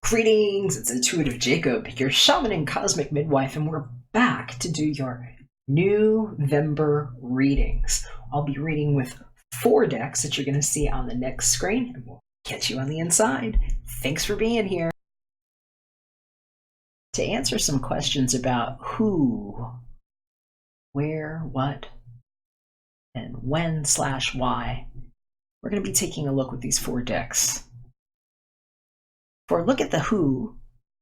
Greetings, it's Intuitive Jacob, your shaman and cosmic midwife, and we're back to do your November readings. I'll be reading with 4 decks that you're going to see on the next screen, and we'll catch you on the inside. Thanks for being here. To answer some questions about who, where, what, and when/why, we're going to be taking a look with these 4 decks. For a look at the who,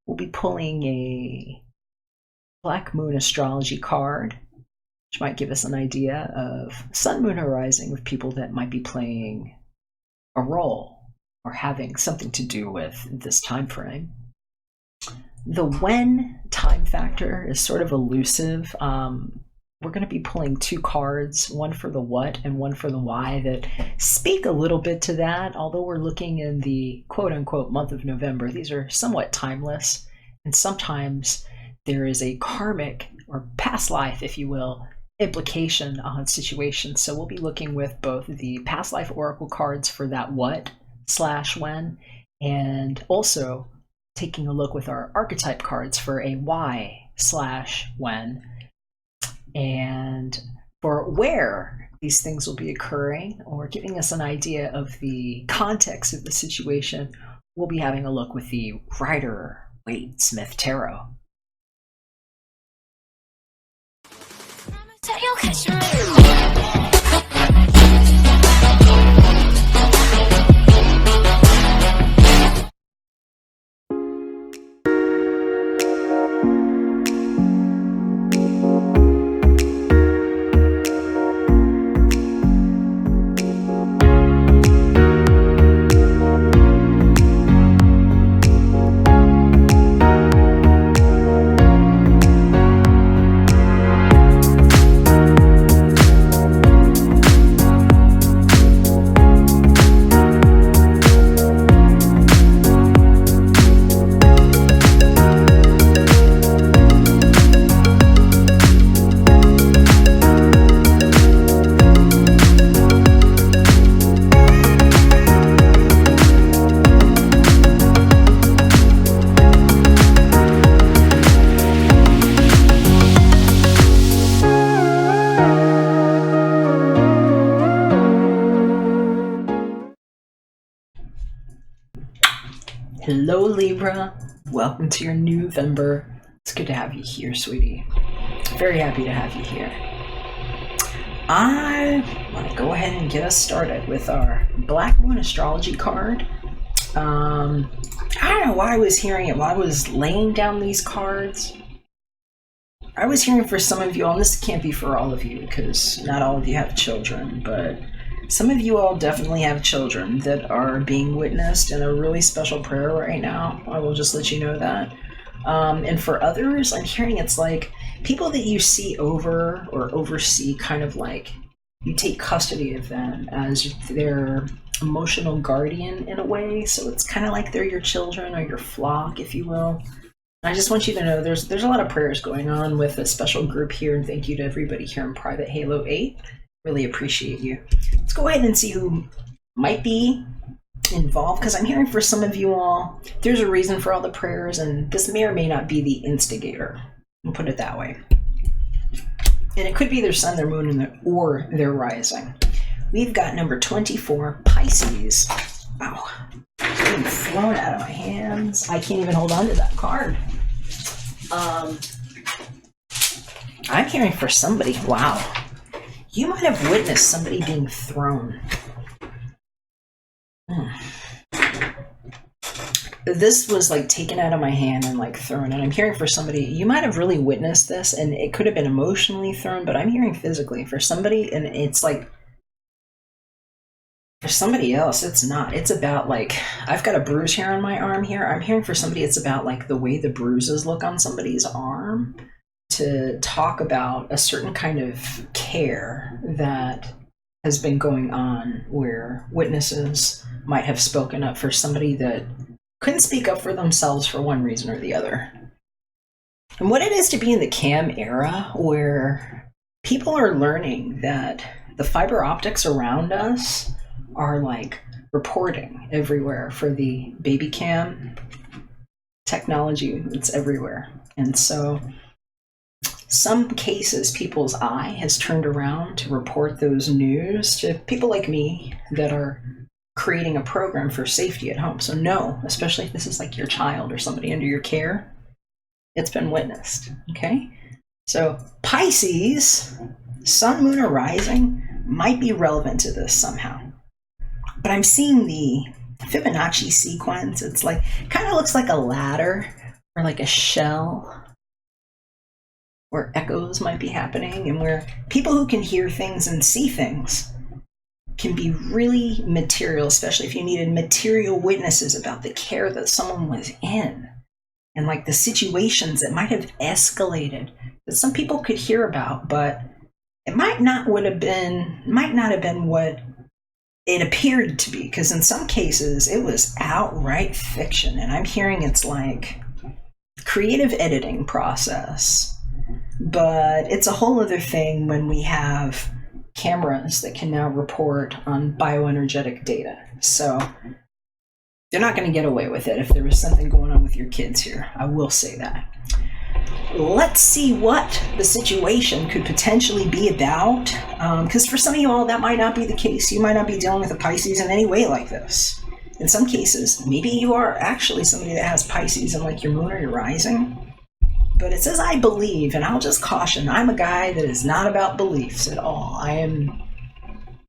we'll be pulling a Black Moon astrology card, which might give us an idea of Sun, Moon, or Rising with people that might be playing a role or having something to do with this time frame. The when time factor is sort of elusive. We're going to be pulling 2 cards, one for the what and one for the why, that speak a little bit to that. Although we're looking in the quote-unquote month of November, these are somewhat timeless, and sometimes there is a karmic or past life, if you will, implication on situations. So we'll be looking with both the past life oracle cards for that what/when, and also taking a look with our archetype cards for a why/when. And for where these things will be occurring, or giving us an idea of the context of the situation, we'll be having a look with the Rider-Waite-Smith Tarot. Hello Libra, welcome to your November. It's good to have you here, sweetie. Very happy to have you here. I want to go ahead and get us started with our Black Moon astrology card. I don't know why I was hearing it while I was laying down these cards. I was hearing for some of you all, and this can't be for all of you because not all of you have children, but some of you all definitely have children that are being witnessed in a really special prayer right now. I will just let you know that. And for others, I'm hearing it's like people that you see over or oversee, kind of like you take custody of them as their emotional guardian in a way. So it's kind of like they're your children or your flock, if you will. I just want you to know there's a lot of prayers going on with a special group here, and thank you to everybody here in Private Halo 8. Really appreciate you. Let's go ahead and see who might be involved, because I'm hearing for some of you all, there's a reason for all the prayers, and this may or may not be the instigator. I'll put it that way. And it could be their sun, their moon, or their rising. We've got number 24, Pisces. Wow. It's getting thrown out of my hands. I can't even hold on to that card. I'm hearing for somebody, wow. You might have witnessed somebody being thrown. This was like taken out of my hand and like thrown. And I'm hearing for somebody, you might have really witnessed this, and it could have been emotionally thrown, but I'm hearing physically for somebody, and it's like, for somebody else, it's not. It's about like, I've got a bruise here on my arm here. I'm hearing for somebody, it's about like the way the bruises look on somebody's arm, to talk about a certain kind of care that has been going on where witnesses might have spoken up for somebody that couldn't speak up for themselves for one reason or the other. And what it is to be in the cam era, where people are learning that the fiber optics around us are like reporting everywhere for the baby cam technology that's everywhere. And so some cases, people's eye has turned around to report those news to people like me that are creating a program for safety at home. So no, especially if this is like your child or somebody under your care, it's been witnessed, okay? So Pisces, sun, moon, or rising might be relevant to this somehow. But I'm seeing the Fibonacci sequence. It's like, kind of looks like a ladder or like a shell where echoes might be happening, and where people who can hear things and see things can be really material, especially if you needed material witnesses about the care that someone was in and like the situations that might have escalated that some people could hear about, but it might not have been what it appeared to be, because in some cases it was outright fiction. And I'm hearing it's like creative editing process. But it's a whole other thing when we have cameras that can now report on bioenergetic data. So they're not going to get away with it if there was something going on with your kids here. I will say that. Let's see what the situation could potentially be about. Because for some of you all, that might not be the case. You might not be dealing with a Pisces in any way like this. In some cases, maybe you are actually somebody that has Pisces in like your moon or your rising. But it says, I believe, and I'll just caution, I'm a guy that is not about beliefs at all. I'm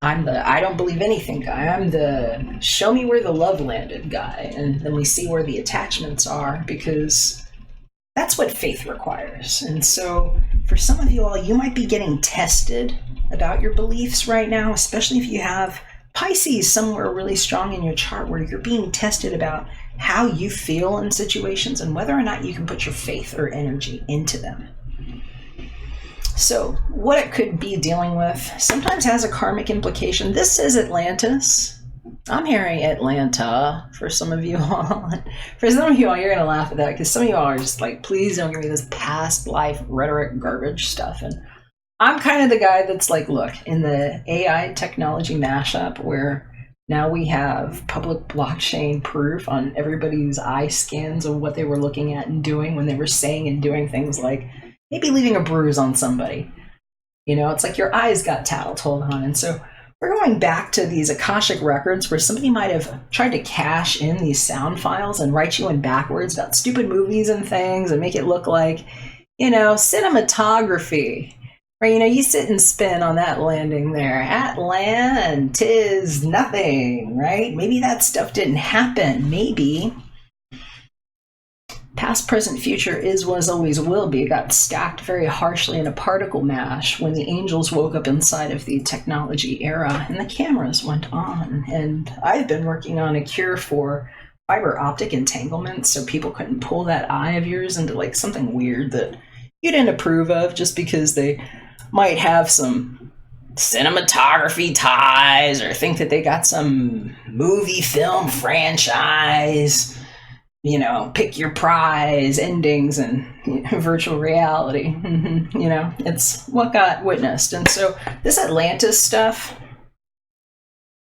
the I don't believe anything guy. I'm the show me where the love landed guy, and then we see where the attachments are, because that's what faith requires. And so for some of you all, you might be getting tested about your beliefs right now, especially if you have Pisces somewhere really strong in your chart, where you're being tested about how you feel in situations and whether or not you can put your faith or energy into them. So what it could be dealing with sometimes has a karmic implication. This is Atlantis. I'm hearing Atlanta for some of you all. For some of you all, you're going to laugh at that, because some of you all are just like, please don't give me this past life rhetoric garbage stuff. And I'm kind of the guy that's like, look, in the AI technology mashup, where now we have public blockchain proof on everybody's eye scans of what they were looking at and doing when they were saying and doing things like maybe leaving a bruise on somebody. You know, it's like your eyes got tattle told on. And so we're going back to these Akashic records where somebody might have tried to cash in these sound files and write you in backwards about stupid movies and things and make it look like, you know, cinematography. Right, you know, you sit and spin on that landing there. Atlantis, nothing, right? Maybe that stuff didn't happen. Maybe past, present, future, is, was, always will be got stacked very harshly in a particle mash when the angels woke up inside of the technology era and the cameras went on. And I've been working on a cure for fiber optic entanglement so people couldn't pull that eye of yours into like something weird that you didn't approve of just because they might have some cinematography ties or think that they got some movie film franchise, you know, pick your prize endings and virtual reality. You know, it's what got witnessed. And so this Atlantis stuff,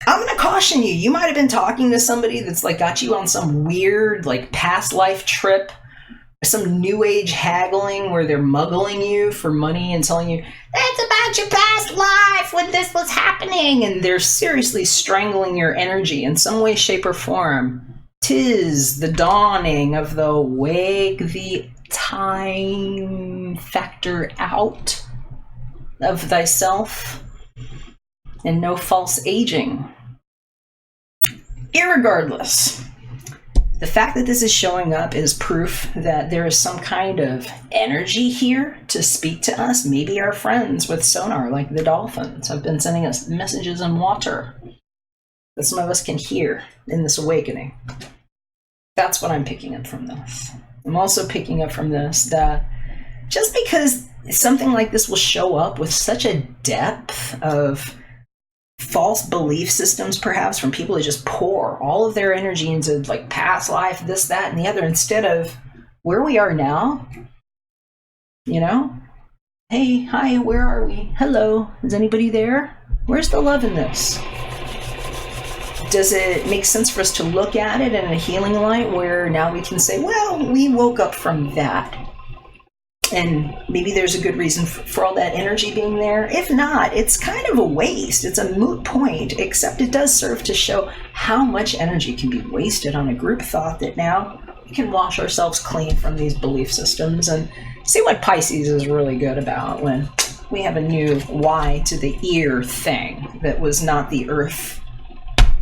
I'm going to caution you. You might have been talking to somebody that's like got you on some weird like past life trip, some new age haggling where they're muggling you for money and telling you that's about your past life when this was happening, and they're seriously strangling your energy in some way, shape, or form. 'Tis the dawning of the wake the time factor out of thyself, and no false aging. Irregardless, the fact that this is showing up is proof that there is some kind of energy here to speak to us. Maybe our friends with sonar, like the dolphins, have been sending us messages in water that some of us can hear in this awakening. That's what I'm picking up from this. I'm also picking up from this that just because something like this will show up with such a depth of false belief systems, perhaps from people who just pour all of their energy into like past life, this, that, and the other, instead of where we are now, you know? Hey, hi, where are we? Hello, is anybody there? Where's the love in this? does it make sense for us to look at it in a healing light where now we can say, well, we woke up from that? And maybe there's a good reason for all that energy being there. If not, it's kind of a waste. It's a moot point, except it does serve to show how much energy can be wasted on a group thought that now we can wash ourselves clean from these belief systems and see what Pisces is really good about when we have a new Y to the ear thing that was not the earth,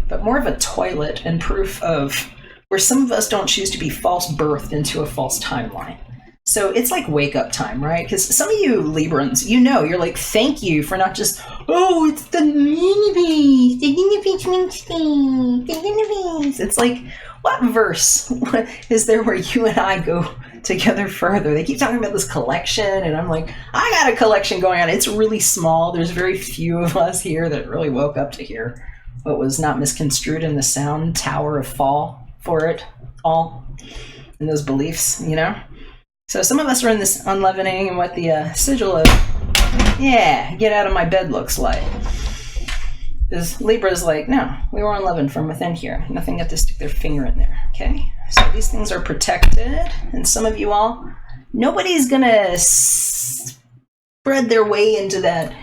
but more of a toilet and proof of where some of us don't choose to be false birthed into a false timeline. So it's like wake up time, right? Because some of you Librans, you're like, thank you for not just, oh, it's the universe, the universe. It's like, what verse is there where you and I go together further? They keep talking about this collection, and I'm like, I got a collection going on. It's really small. There's very few of us here that really woke up to hear what was not misconstrued in the sound tower of fall for it all, in those beliefs, So some of us are in this unleavening and what the sigil of, get out of my bed looks like. Because Libra's like, no, we were unleavened from within here. Nothing got to stick their finger in there, okay? So these things are protected, and some of you all, nobody's gonna spread their way into that,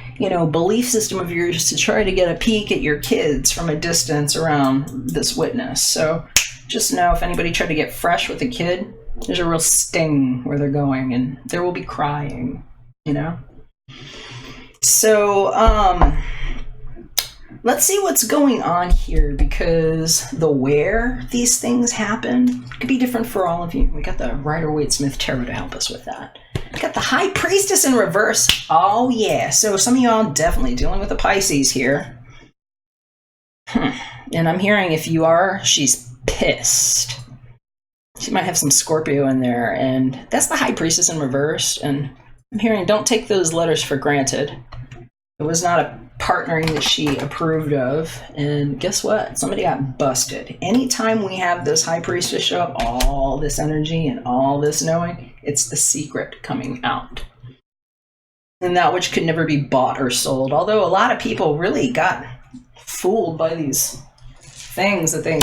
belief system of yours to try to get a peek at your kids from a distance around this witness. So just know if anybody tried to get fresh with a kid, there's a real sting where they're going, and there will be crying, So, let's see what's going on here, because the where these things happen could be different for all of you. We got the Rider-Waite-Smith Tarot to help us with that. We got the High Priestess in reverse. Oh, yeah. So some of y'all definitely dealing with the Pisces here. And I'm hearing if you are, she's pissed. She might have some Scorpio in there, and that's the High Priestess in reverse. And I'm hearing don't take those letters for granted. It was not a partnering that she approved of, and guess what? Somebody got busted. Anytime we have this High Priestess show up, all this energy and all this knowing, it's the secret coming out. And that which could never be bought or sold. Although a lot of people really got fooled by these things that they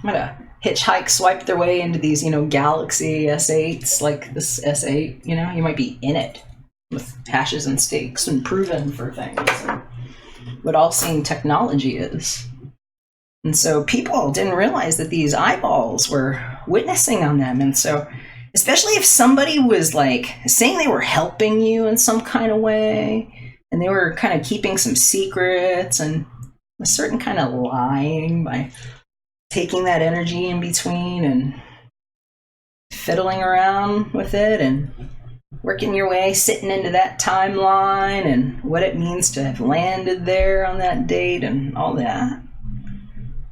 might have hitchhike swiped their way into these, Galaxy S8s, like this S8, you might be in it with hashes and stakes and proven for things, and what all-seeing technology is. And so people didn't realize that these eyeballs were witnessing on them. And so, especially if somebody was like saying they were helping you in some kind of way, and they were kind of keeping some secrets and a certain kind of lying by taking that energy in between and fiddling around with it and working your way, sitting into that timeline and what it means to have landed there on that date and all that.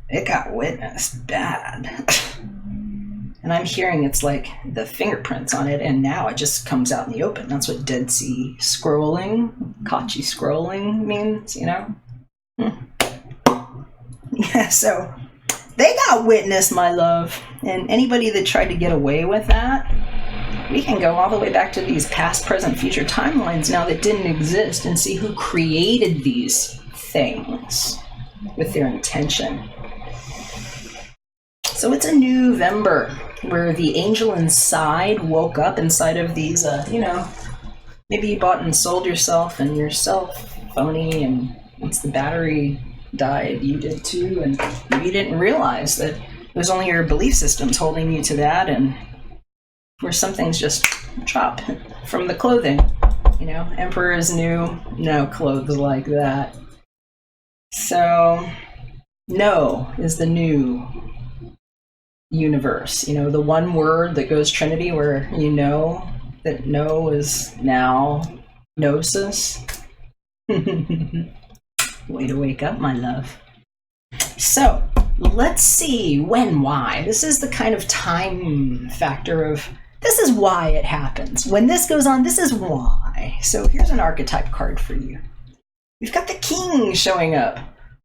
It got witnessed bad. And I'm hearing it's like the fingerprints on it, and now it just comes out in the open. That's what Dead Sea scrolling, Kachi scrolling means, Yeah, so they got witnessed, my love. And anybody that tried to get away with that, we can go all the way back to these past, present, future timelines now that didn't exist and see who created these things with their intention. So it's a new November where the angel inside woke up inside of these, maybe you bought and sold yourself and yourself phony, and once the battery died, you did too, and maybe you didn't realize that it was only your belief systems holding you to that, and where some things just drop from the clothing. Emperor's new, no clothes like that. So, no is the new universe. The one word that goes Trinity, where that no is now gnosis. Way to wake up, my love. So, let's see when, why. This is the kind of time factor of this is why it happens. When this goes on, this is why. So here's an archetype card for you. We've got the king showing up.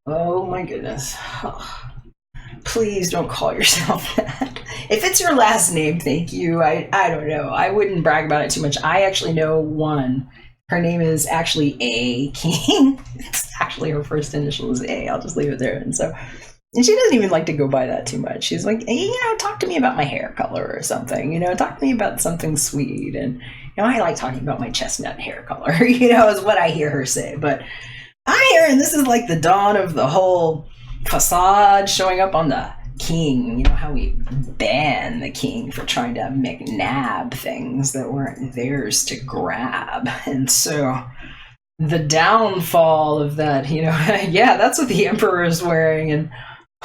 Oh my goodness. Oh, please don't call yourself that. If it's your last name, thank you. I don't know. I wouldn't brag about it too much. I actually know one. Her name is actually A. King. It's actually her first initial is A. I'll just leave it there. And so And she doesn't even like to go by that too much. She's like, hey, talk to me about my hair color or something. Talk to me about something sweet. And, I like talking about my chestnut hair color, is what I hear her say. But I hear, and this is like the dawn of the whole facade showing up on the king. How we ban the king for trying to McNab things that weren't theirs to grab. And so the downfall of that, yeah, that's what the emperor is wearing. And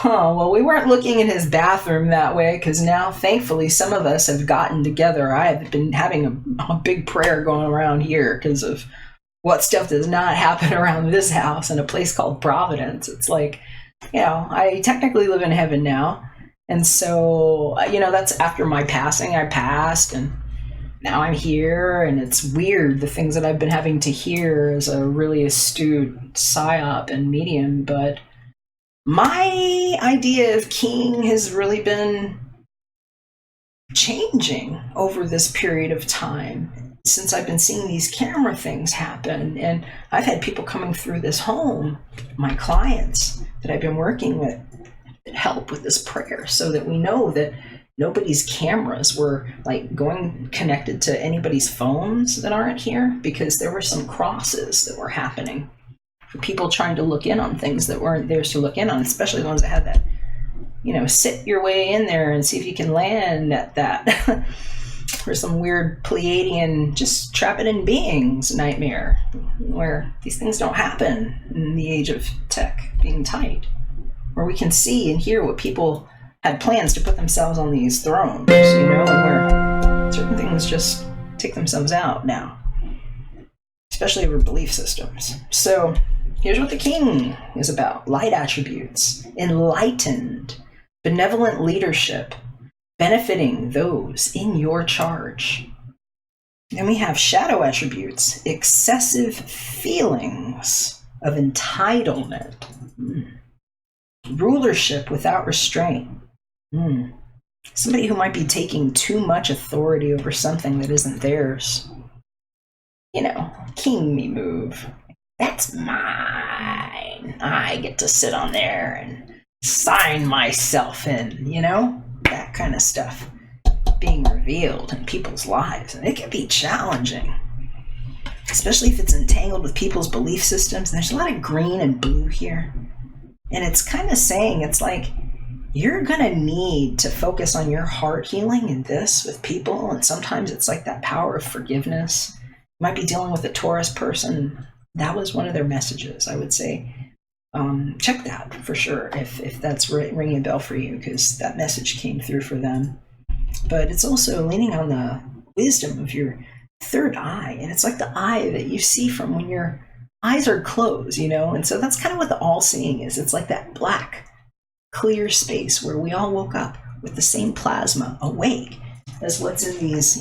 well, we weren't looking in his bathroom that way, because now, thankfully, some of us have gotten together. I've been having a big prayer going around here because of what stuff does not happen around this house in a place called Providence. It's like, I technically live in heaven now. And so, that's after my passing. I passed, and now I'm here, and it's weird, the things that I've been having to hear as a really astute psyop and medium, but my idea of king has really been changing over this period of time since I've been seeing these camera things happen. And I've had people coming through this home, my clients that I've been working with, that help with this prayer, so that we know that nobody's cameras were like going connected to anybody's phones that aren't here, because there were some crosses that were happening. People trying to look in on things that weren't theirs to look in on, especially the ones that had that, sit your way in there and see if you can land at that. Or some weird Pleiadian, just trap it in beings nightmare, where these things don't happen in the age of tech being tight, where we can see and hear what people had plans to put themselves on these thrones, and where certain things just take themselves out now, especially over belief systems. So here's what the king is about: light attributes, enlightened, benevolent leadership, benefiting those in your charge. Then we have shadow attributes, excessive feelings of entitlement, rulership without restraint. Somebody who might be taking too much authority over something that isn't theirs. King me move. That's mine. I get to sit on there and sign myself in, that kind of stuff being revealed in people's lives. And it can be challenging, especially if it's entangled with people's belief systems. And there's a lot of green and blue here. And it's kind of saying, it's like, you're going to need to focus on your heart healing in this with people. And sometimes it's like that power of forgiveness. You might be dealing with a Taurus person. That was one of their messages, I would say. Check that for sure if that's ringing a bell for you, because that message came through for them. But it's also leaning on the wisdom of your third eye. And it's like the eye that you see from when your eyes are closed, And so that's kind of what the all-seeing is. It's like that black, clear space where we all woke up with the same plasma awake as what's in these,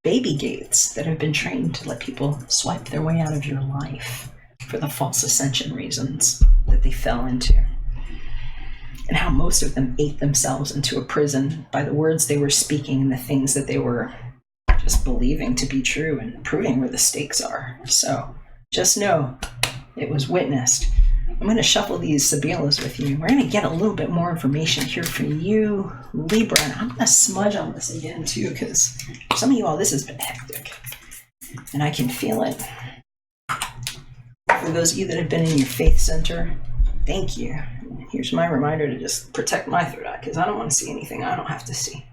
baby gates that have been trained to let people swipe their way out of your life for the false ascension reasons that they fell into. And how most of them ate themselves into a prison by the words they were speaking and the things that they were just believing to be true and proving where the stakes are. So just know it was witnessed. I'm going to shuffle these Sibilas with you. We're going to get a little bit more information here for you, Libra. And I'm going to smudge on this again, too, because for some of you all, this has been hectic. And I can feel it. For those of you that have been in your faith center, thank you. Here's my reminder to just protect my third eye, because I don't want to see anything I don't have to see.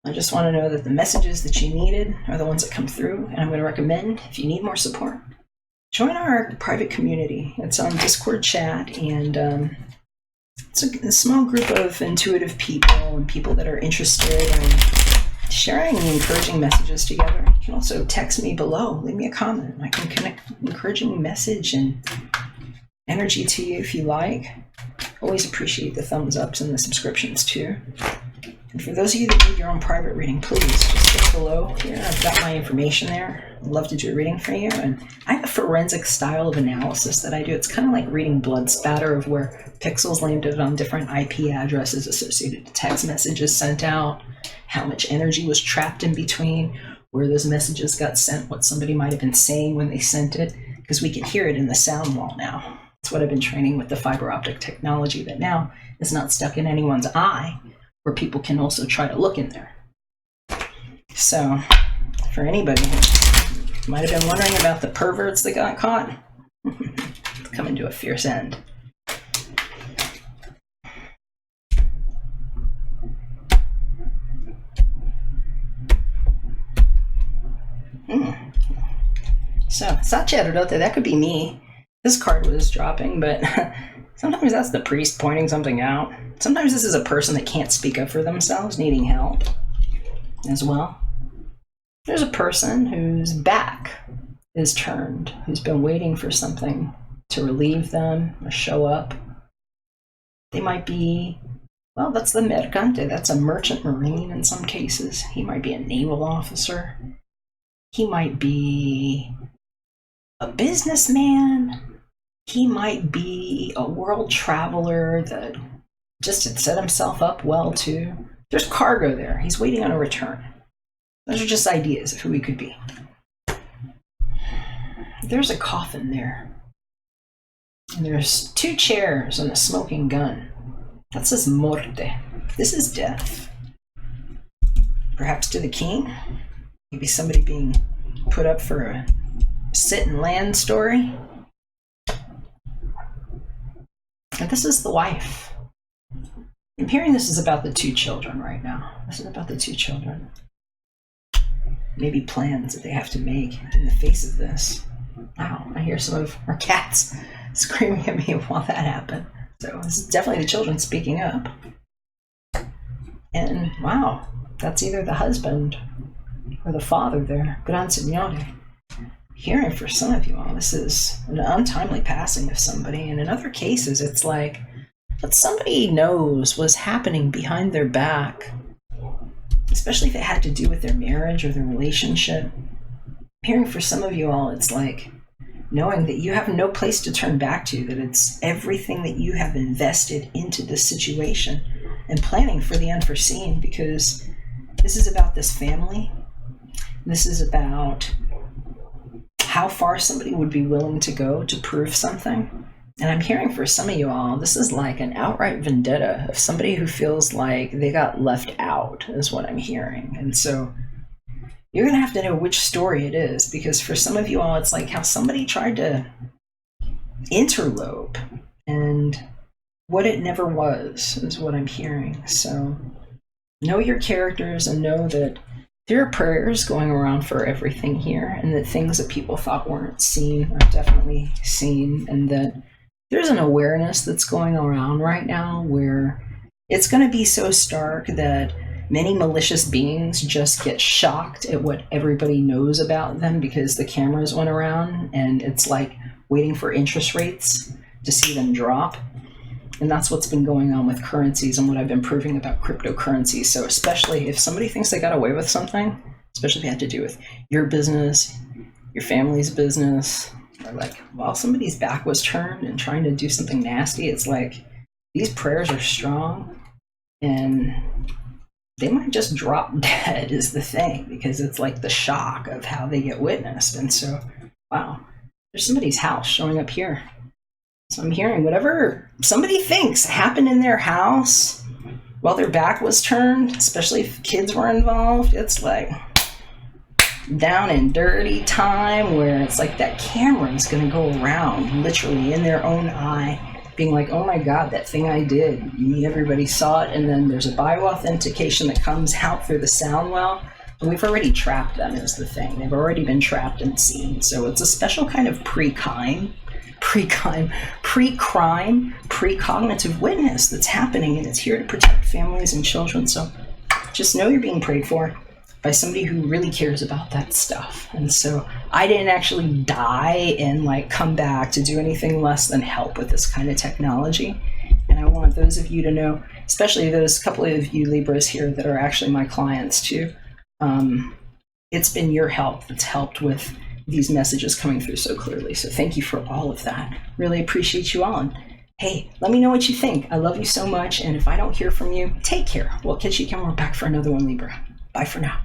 I just want to know that the messages that you needed are the ones that come through. And I'm going to recommend, if you need more support, join our private community. It's on Discord chat, and it's a small group of intuitive people and people that are interested in sharing and encouraging messages together. You can also text me below, leave me a comment. I can connect encouraging message and energy to you if you like. Always appreciate the thumbs ups and the subscriptions too. And for those of you that need your own private reading, please just click below here. I've got my information there. I'd love to do a reading for you. And I have a forensic style of analysis that I do. It's kind of like reading blood spatter of where pixels landed on different IP addresses associated to text messages sent out, how much energy was trapped in between, where those messages got sent, what somebody might have been saying when they sent it, because we can hear it in the sound wall now. It's what I've been training with the fiber optic technology that now is not stuck in anyone's eye, where people can also try to look in there. So for anybody who might have been wondering about the perverts that got caught, it's coming to a fierce end. So, that could be me. This card was dropping, but sometimes that's the priest pointing something out. Sometimes this is a person that can't speak up for themselves, needing help as well. There's a person whose back is turned, who's been waiting for something to relieve them or show up. They might be, well, that's the mercante, that's a merchant marine in some cases. He might be a naval officer. He might be a businessman. He might be a world traveler that just had set himself up well too. There's cargo there. He's waiting on a return. Those are just ideas of who he could be. There's a coffin there. And there's 2 chairs and a smoking gun. That says morte. This is death. Perhaps to the king. Maybe somebody being put up for a sit and land story. And this is the wife. I'm hearing this is about the 2 children right now. This is about the 2 children. Maybe plans that they have to make in the face of this. Wow, I hear some of our cats screaming at me while that happened. So this is definitely the children speaking up. And wow, that's either the husband or the father there. Gran Signore. Hearing for some of you all, this is an untimely passing of somebody. And in other cases, it's like what somebody knows was happening behind their back, especially if it had to do with their marriage or their relationship. Hearing for some of you all, it's like knowing that you have no place to turn back to, that it's everything that you have invested into this situation and planning for the unforeseen, because this is about this family. This is about how far somebody would be willing to go to prove something. And I'm hearing for some of you all, this is like an outright vendetta of somebody who feels like they got left out, is what I'm hearing. And so you're going to have to know which story it is, because for some of you all, it's like how somebody tried to interlope and what it never was, is what I'm hearing. So know your characters and know that there are prayers going around for everything here, and that things that people thought weren't seen are definitely seen, and that there's an awareness that's going around right now where it's going to be so stark that many malicious beings just get shocked at what everybody knows about them, because the cameras went around and it's like waiting for interest rates to see them drop. And that's what's been going on with currencies and what I've been proving about cryptocurrencies. So especially if somebody thinks they got away with something, especially if it had to do with your business, your family's business, or like while somebody's back was turned and trying to do something nasty, it's like these prayers are strong and they might just drop dead is the thing, because it's like the shock of how they get witnessed. And so, wow, there's somebody's house showing up here. So I'm hearing whatever somebody thinks happened in their house while their back was turned, especially if kids were involved, it's like down and dirty time where it's like that camera is going to go around literally in their own eye being like, oh my God, that thing I did. Everybody saw it. And then there's a bioauthentication that comes out through the sound well. And we've already trapped them is the thing. They've already been trapped and seen. So it's a special kind of pre-crime, precognitive witness that's happening, and it's here to protect families and children. So just know you're being prayed for by somebody who really cares about that stuff. And so I didn't actually die and like come back to do anything less than help with this kind of technology. And I want those of you to know, especially those couple of you Libras here that are actually my clients too, it's been your help that's helped with these messages coming through so clearly. So thank you for all of that. Really appreciate you all. And hey, let me know what you think. I love you so much. And if I don't hear from you, take care. We'll catch you again. We're back for another one, Libra. Bye for now.